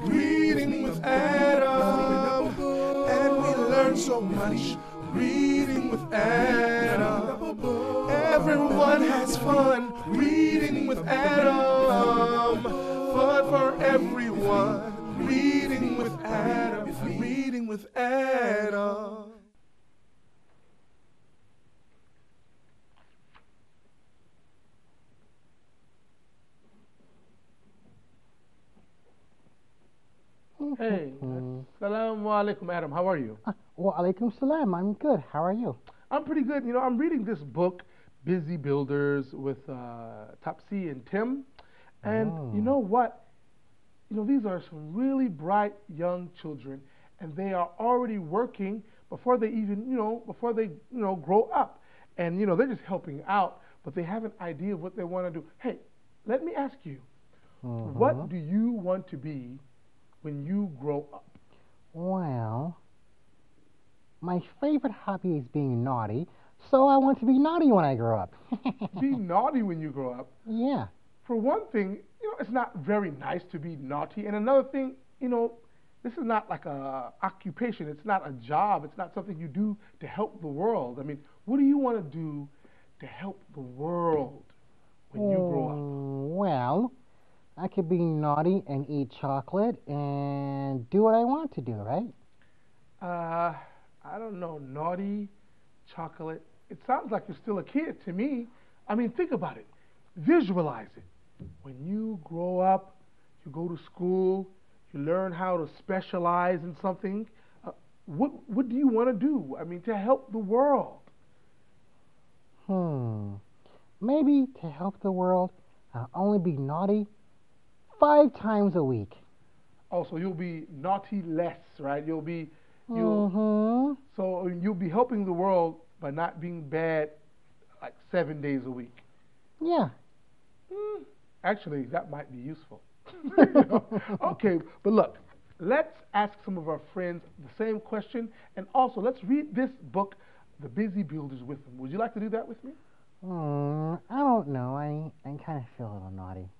Reading with Adam, and we learn so much. Reading with Adam, everyone has fun. Reading with Adam, fun for everyone. Reading with Adam, reading with Adam. Hey, Assalamu alaikum, Adam. How are you? Wa alaikum salam. I'm good. How are you? I'm pretty good. You know, I'm reading this book, Busy Builders, with Topsy and Tim. And you know what? You know, these are some really bright young children, and they are already working before they even, grow up. And, they're just helping out, but they have an idea of what they want to do. Hey, let me ask you, what do you want to be when you grow up? Well, my favorite hobby is being naughty, so I want to be naughty when I grow up. Be naughty when you grow up? Yeah. For one thing, it's not very nice to be naughty. And another thing, this is not like a occupation. It's not a job. It's not something you do to help the world. I mean, what do you want to do to help the world when you grow up? Well, I could be naughty and eat chocolate and do what I want to do, right? I don't know, naughty, chocolate. It sounds like you're still a kid to me. I mean, think about it. Visualize it. When you grow up, you go to school, you learn how to specialize in something. What do you want to do? I mean, to help the world. Maybe to help the world, I'll only be naughty 5 times a week. Oh, so you'll be naughty less, right? So you'll be helping the world by not being bad like 7 days a week. Yeah. Actually, that might be useful. Okay, but look, let's ask some of our friends the same question, and also let's read this book, The Busy Builders, with them. Would you like to do that with me? I don't know. I kind of feel a little naughty.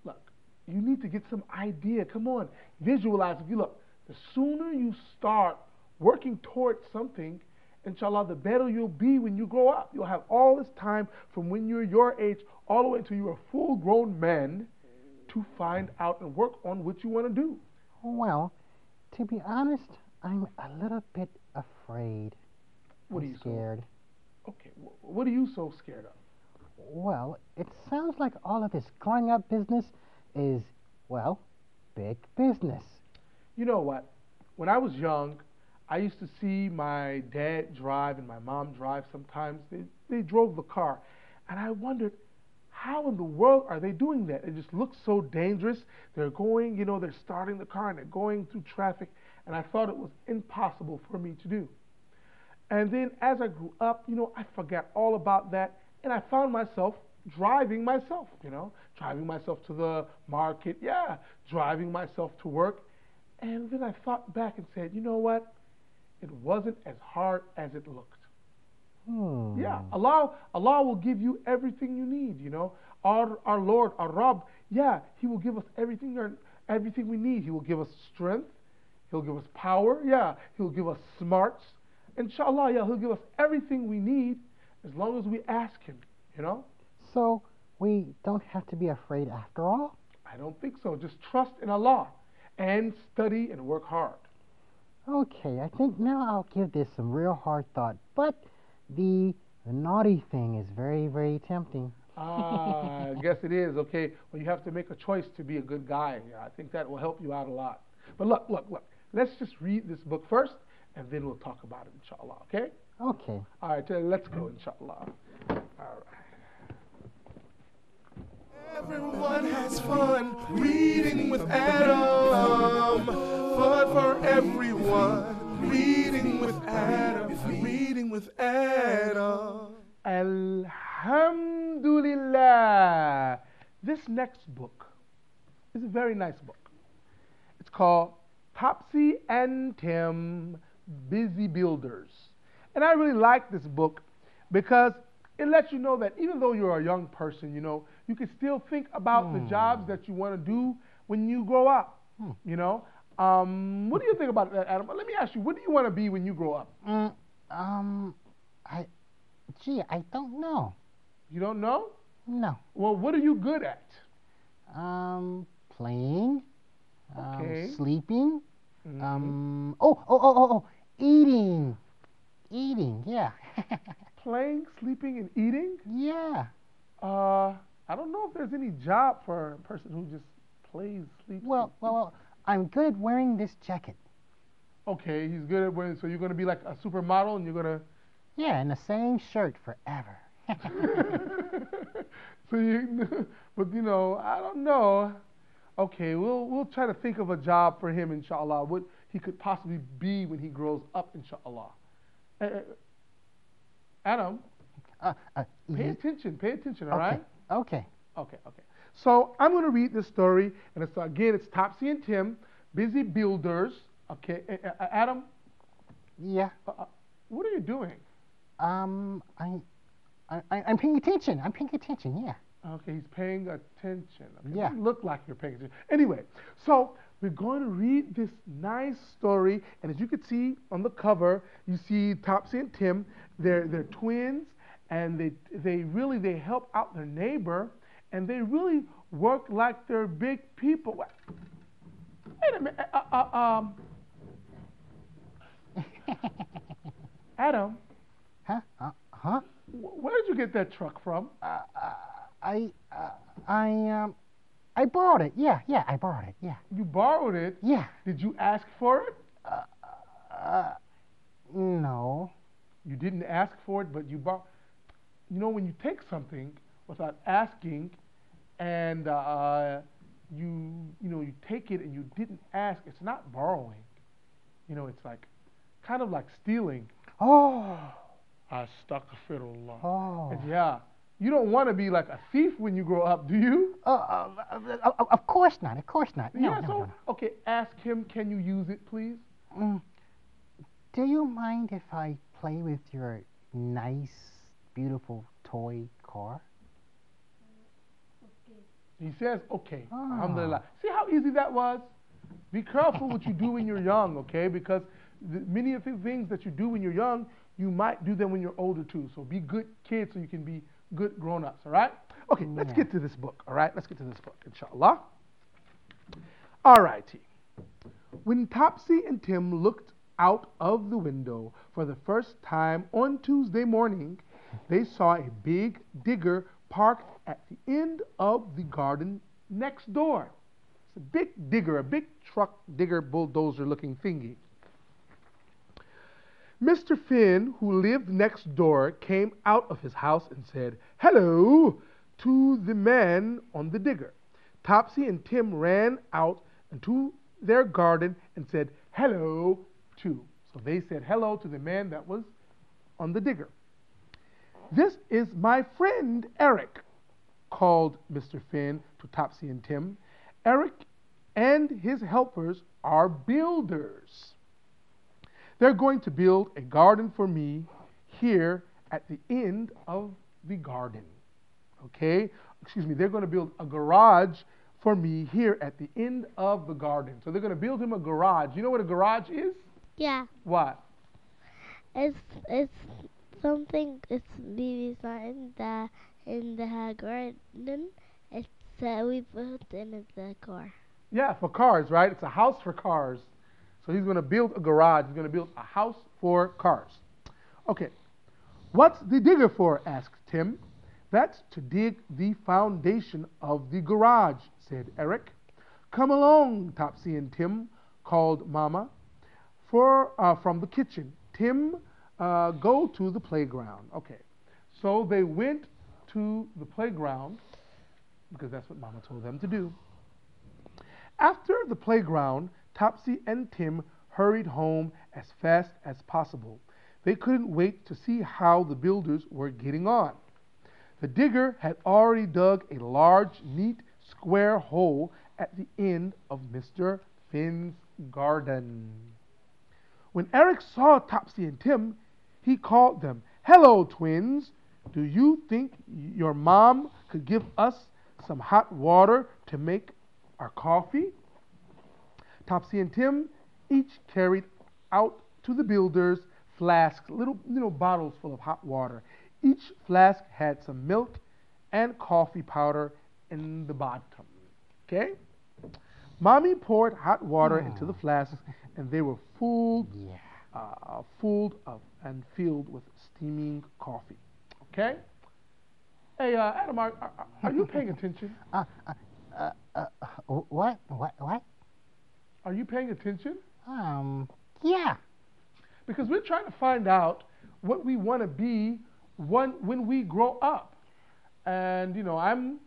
Look, you need to get some idea. Come on, visualize. If you look, the sooner you start working towards something, inshallah, the better you'll be when you grow up. You'll have all this time from when you're your age all the way until you're a full-grown man to find out and work on what you want to do. Well, to be honest, I'm a little bit afraid. What are you scared? Okay, what are you so scared of? Well, it sounds like all of this growing up business is, well, big business. You know what? When I was young, I used to see my dad drive and my mom drive sometimes. They drove the car. And I wondered, how in the world are they doing that? It just looks so dangerous. They're going, they're starting the car and they're going through traffic. And I thought it was impossible for me to do. And then as I grew up, I forgot all about that. And I found myself driving myself, driving myself to the market. Yeah, driving myself to work. And then I thought back and said, you know what? It wasn't as hard as it looked. Yeah, Allah will give you everything you need, Our Lord, our Rabb, yeah, He will give us everything we need. He will give us strength. He'll give us power. Yeah, He'll give us smarts. Inshallah, yeah, He'll give us everything we need as long as we ask Him, So we don't have to be afraid after all? I don't think so. Just trust in Allah and study and work hard. Okay, I think now I'll give this some real hard thought. But the naughty thing is very, very tempting. I guess it is. Okay, well, you have to make a choice to be a good guy. Yeah, I think that will help you out a lot. But look. Let's just read this book first, and then we'll talk about it, inshallah, okay? Okay. All right, let's go, inshallah. All right. Everyone has fun reading with Adam. Fun for everyone. Reading with Adam. Reading with Adam. Alhamdulillah. This next book is a very nice book. It's called Topsy and Tim, Busy Builders. And I really like this book because it lets you know that even though you're a young person, you can still think about the jobs that you want to do when you grow up. You know? What do you think about that, Adam? Let me ask you, what do you want to be when you grow up? I, gee, I don't know. You don't know? No. Well, what are you good at? Playing, Okay. sleeping, Mhm. eating. Eating, yeah. Playing, sleeping, and eating? Yeah. I don't know if there's any job for a person who just plays, sleeps. Well, I'm good at wearing this jacket. Okay, he's good at wearing. So you're gonna be like a supermodel, and you're gonna. Yeah, and the same shirt forever. So you, but you know, I don't know. Okay, we'll try to think of a job for him, inshallah. What he could possibly be when he grows up, inshallah. Adam, pay attention, all right? Okay. Okay. So I'm going to read this story, and it's Topsy and Tim, busy builders. Okay, Adam, Yeah. what are you doing? I'm paying attention. I'm paying attention. Yeah. Okay, he's paying attention. Okay, Yeah. it doesn't look like you're paying attention. Anyway, so we're going to read this nice story, and as you can see on the cover, you see Topsy and Tim. They're twins, and they help out their neighbor, and they really work like they're big people. Wait a minute, Adam, Huh? where did you get that truck from? I I borrowed it. Yeah, I borrowed it. Yeah. You borrowed it? Yeah. Did you ask for it? No. You didn't ask for it, but you borrowed. You know, when you take something without asking, and you take it and you didn't ask, it's not borrowing. You know, it's like kind of like stealing. Oh. Astaghfirullah. Oh. And yeah, you don't want to be like a thief when you grow up, do you? Of course not. Of course not. No, Yeah. no, So no, no. okay, ask him. Can you use it, please? Do you mind if I play with your nice, beautiful toy car? He says, okay. Ah. Alhamdulillah. See how easy that was? Be careful what you do when you're young, okay? Because many of the things that you do when you're young, you might do them when you're older too. So be good kids so you can be good grown-ups, all right? Okay, let's get to this book, all right? Let's get to this book, inshallah. All righty. When Topsy and Tim looked out of the window for the first time on Tuesday morning, they saw a big digger parked at the end of the garden next door. It's a big digger, a big truck digger, bulldozer looking thingy. Mr. Finn, who lived next door, came out of his house and said, "Hello," to the man on the digger. Topsy and Tim ran out into their garden and said, "Hello," too. So they said hello to the man that was on the digger. "This is my friend Eric," called Mr. Finn to Topsy and Tim. "Eric and his helpers are builders. They're going to build a garden for me here at the end of the garden." Okay? Excuse me, they're going to build a garage for me here at the end of the garden. So they're going to build him a garage. You know what a garage is? Yeah, What? it's something. It's beside in the garden. It's we put in the car. Yeah, for cars, right? It's a house for cars. So he's going to build a garage. He's going to build a house for cars. Okay. "What's the digger for?" asked Tim. "That's to dig the foundation of the garage," said Eric. "Come along, Topsy and Tim," called Mama from the kitchen. "Tim, go to the playground." Okay. So they went to the playground because that's what Mama told them to do. After the playground, Topsy and Tim hurried home as fast as possible. They couldn't wait to see how the builders were getting on. The digger had already dug a large, neat, square hole at the end of Mr. Finn's garden. When Eric saw Topsy and Tim, he called them. "Hello, twins. Do you think your mom could give us some hot water to make our coffee?" Topsy and Tim each carried out to the builders flasks, little bottles full of hot water. Each flask had some milk and coffee powder in the bottom. Okay? Mommy poured hot water into the flasks, and they were full and filled with steaming coffee. Okay? Hey, Adam, are you paying attention? What? Are you paying attention? Yeah. Because we're trying to find out what we want to be when we grow up. And, I'm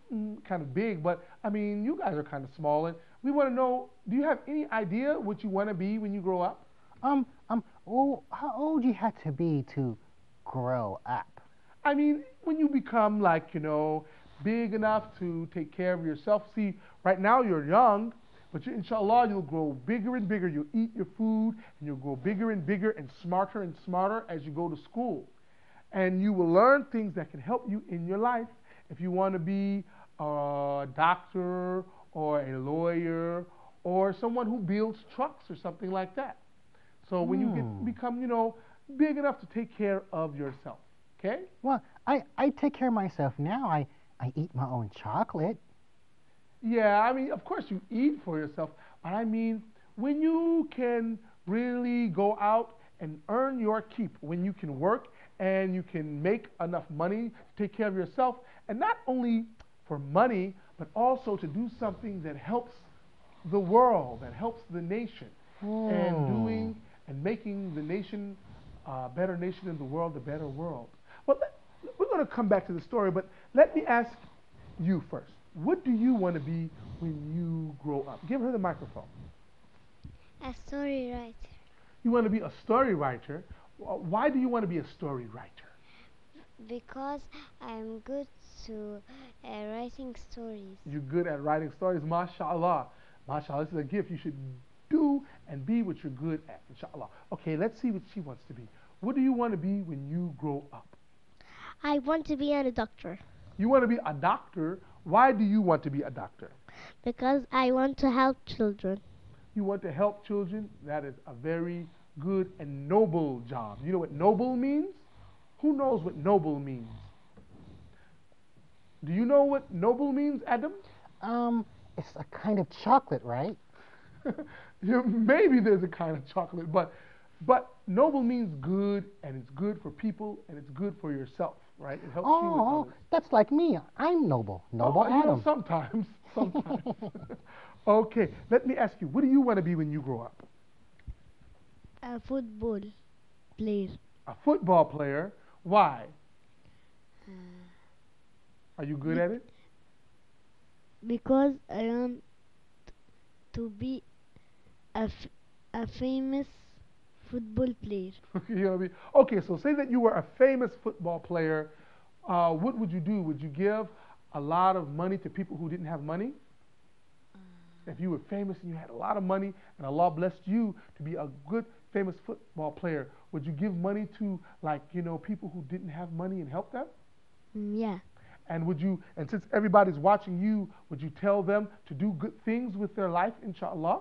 kind of big, but, you guys are kind of small, and we want to know, do you have any idea what you want to be when you grow up? How old you have to be to grow up? When you become, big enough to take care of yourself. See, right now you're young, but inshallah, you'll grow bigger and bigger. You'll eat your food, and you'll grow bigger and bigger and smarter as you go to school. And you will learn things that can help you in your life. If you want to be a doctor or a lawyer or someone who builds trucks or something like that. So when you become, big enough to take care of yourself, okay? Well, I take care of myself now. I eat my own chocolate. Yeah, of course you eat for yourself, but when you can really go out and earn your keep, when you can work and you can make enough money to take care of yourself, and not only for money, but also to do something that helps the world, that helps the nation, and making the nation a better nation in the world, a better world. Well, we're going to come back to the story, but let me ask you first. What do you want to be when you grow up? Give her the microphone. A story writer. You want to be a story writer. Why do you want to be a story writer? Because I'm good to writing stories. You're good at writing stories, mashallah. Mashallah, this is a gift. You should do and be what you're good at, inshallah. Okay, let's see what she wants to be. What do you want to be when you grow up? I want to be a doctor. You want to be a doctor. Why do you want to be a doctor? Because I want to help children. You want to help children? That is a very good and noble job. You know what noble means? Who knows what noble means? Do you know what noble means, Adam? It's a kind of chocolate, right? Maybe there's a kind of chocolate, but noble means good, and it's good for people, and it's good for yourself, right? It helps you with others. That's like me. I'm noble. Noble Adam. Sometimes. Okay, let me ask you, what do you want to be when you grow up? A football player. A football player? Why? Are you good at it? Because I want to be a famous football player. Okay, so say that you were a famous football player. What would you do? Would you give a lot of money to people who didn't have money? If you were famous and you had a lot of money and Allah blessed you to be a good famous football player, would you give money to people who didn't have money and help them? Yeah. And since everybody's watching you, would you tell them to do good things with their life, inshallah?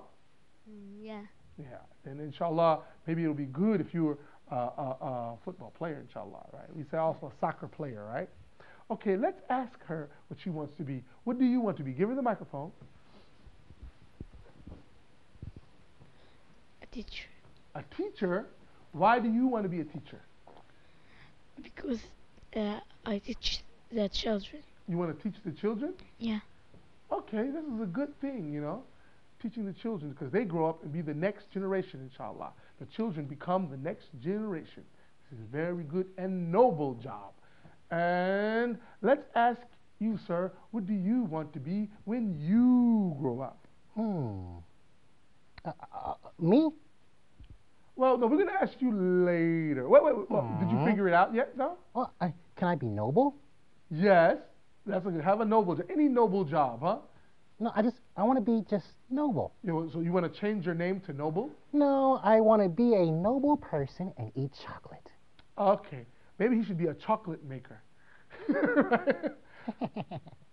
Yeah. Yeah. And inshallah, maybe it'll be good if you were a football player, inshallah, right? We say also a soccer player, right? Okay, let's ask her what she wants to be. What do you want to be? Give her the microphone. A teacher. A teacher? Why do you want to be a teacher? Because I teach the children. You want to teach the children? Yeah. Okay, this is a good thing, teaching the children, because they grow up and be the next generation, inshallah. The children become the next generation. This is a very good and noble job. And let's ask you, sir, what do you want to be when you grow up? Me? Well, no, we're going to ask you later. Wait. Did you figure it out yet? No? Well, can I be noble? Yes. That's a, have a noble job. Any noble job, huh? No, I want to be just noble. So you want to change your name to Noble? No, I want to be a noble person and eat chocolate. Okay. Maybe he should be a chocolate maker.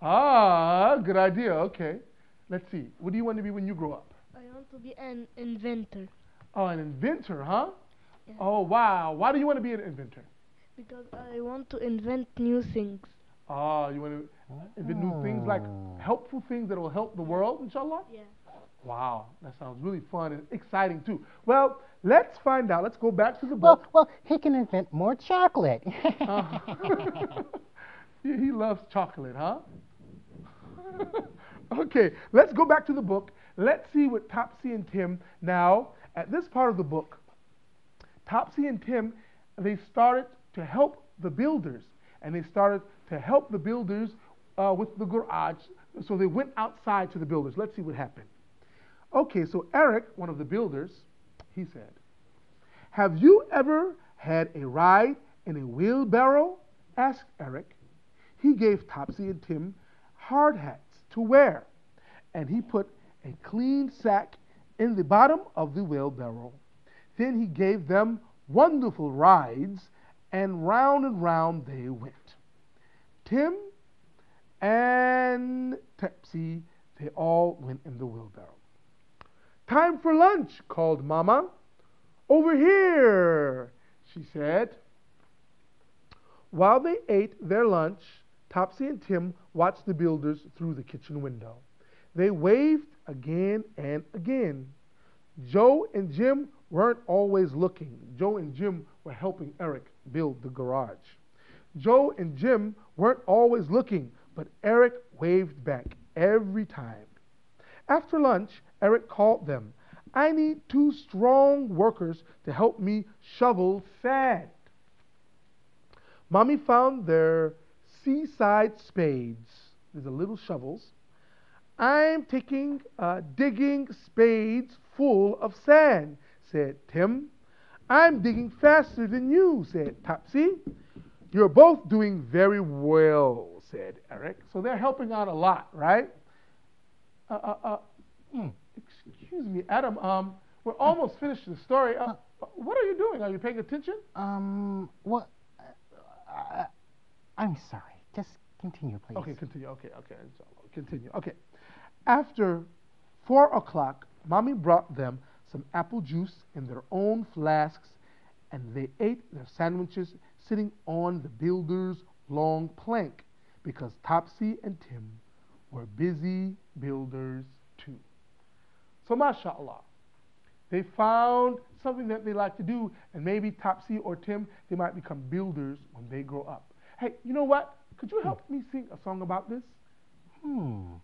Ah, good idea. Okay. Let's see. What do you want to be when you grow up? I want to be an inventor Oh, an inventor, huh? Yeah. Oh, wow. Why do you want to be an inventor? because I want to invent new things. Oh, you want to invent new things like helpful things that will help the world, inshallah? Yeah. Wow, that sounds really fun and exciting too. Well, let's find out. Let's go back to the book. Well, he can invent more chocolate. He loves chocolate, huh? Okay, let's go back to the book. Let's see what Topsy and Tim now, at this part of the book, Topsy and Tim, they started to help the builders. And they started to help the builders with the garage. So they went outside to the builders. Let's see what happened. Okay, so Eric, one of the builders, he said, "Have you ever had a ride in a wheelbarrow?" asked Eric. He gave Topsy and Tim hard hats to wear, and he put a clean sack in the bottom of the wheelbarrow. Then he gave them wonderful rides, and round they went. Tim and Topsy, they all went in the wheelbarrow. "Time for lunch," called Mama. "Over here," she said. While they ate their lunch, Topsy and Tim watched the builders through the kitchen window. They waved again and again. Joe and Jim weren't always looking. Joe and Jim were helping Eric build the garage. Joe and Jim weren't always looking, but Eric waved back every time. After lunch, Eric called them. "I need 2 strong workers to help me shovel sand." Mommy found their seaside spades. These are little shovels. "I'm digging spades full of sand," said Tim. "I'm digging faster than you," said Topsy. "You're both doing very well," said Eric. So they're helping out a lot, right? Excuse me, Adam. We're almost finished the story. What are you doing? Are you paying attention? What? I'm sorry. Just continue, please. Okay, continue. Okay, inshallah. Continue. Okay. After 4 o'clock, Mommy brought them some apple juice in their own flasks, and they ate their sandwiches sitting on the builder's long plank because Topsy and Tim were busy builders too. So, mashallah, they found something that they like to do, and maybe Topsy or Tim, they might become builders when they grow up. Hey, you know what? Could you help me sing a song about this? You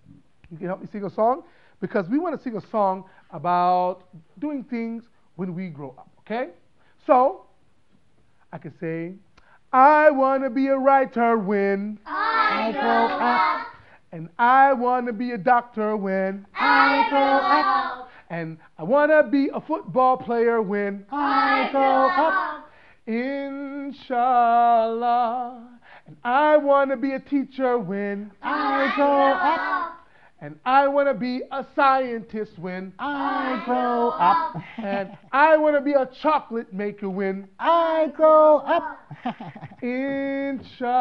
can help me sing a song? Because we want to sing a song about doing things when we grow up, okay? So, I can say, "I want to be a writer when I grow up. and I want to be a doctor when I grow up. and I want to be a football player when I grow up. Inshallah. And I want to be a teacher when I grow up. and I want to be a scientist when I grow up. and I want to be a chocolate maker when I grow up. Inshallah.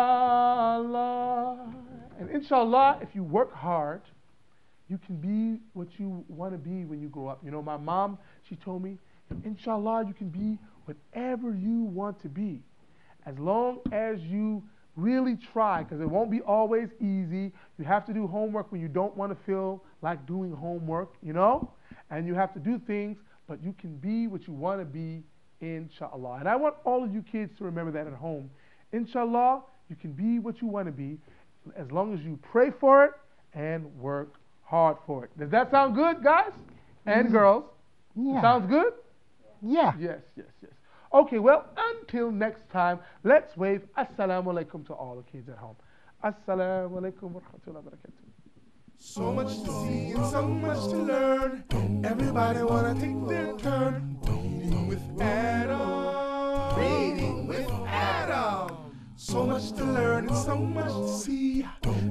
And inshallah, if you work hard, you can be what you want to be when you grow up. You know, my mom, she told me, inshallah, you can be whatever you want to be, as long as you really try, because it won't be always easy. You have to do homework when you don't want to feel like doing homework, you know? And you have to do things, but you can be what you want to be, inshallah. And I want all of you kids to remember that at home. Inshallah, you can be what you want to be, as long as you pray for it and work hard for it. Does that sound good, guys and girls? Yeah. Sounds good? Yeah. Yes. Okay, well, until next time, let's wave assalamu alaikum to all the kids at home. Assalamu alaikum wa rahmatullahi wa barakatuh. So much to see and so much to learn. Everybody wanna take their turn. Reading with Adam. Reading with Adam. So much to learn and so much to see.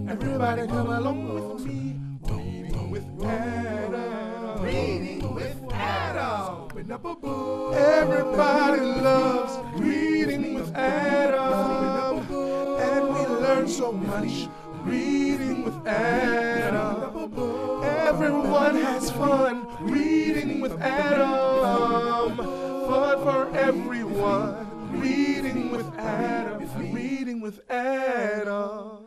Everybody come along with me. Reading with Adam. Reading with Adam. Open up a book. Everybody loves reading with Adam. And we learn so much reading with Adam. everyone has fun reading with Adam. Fun for everyone reading with Adam. Reading with Adam.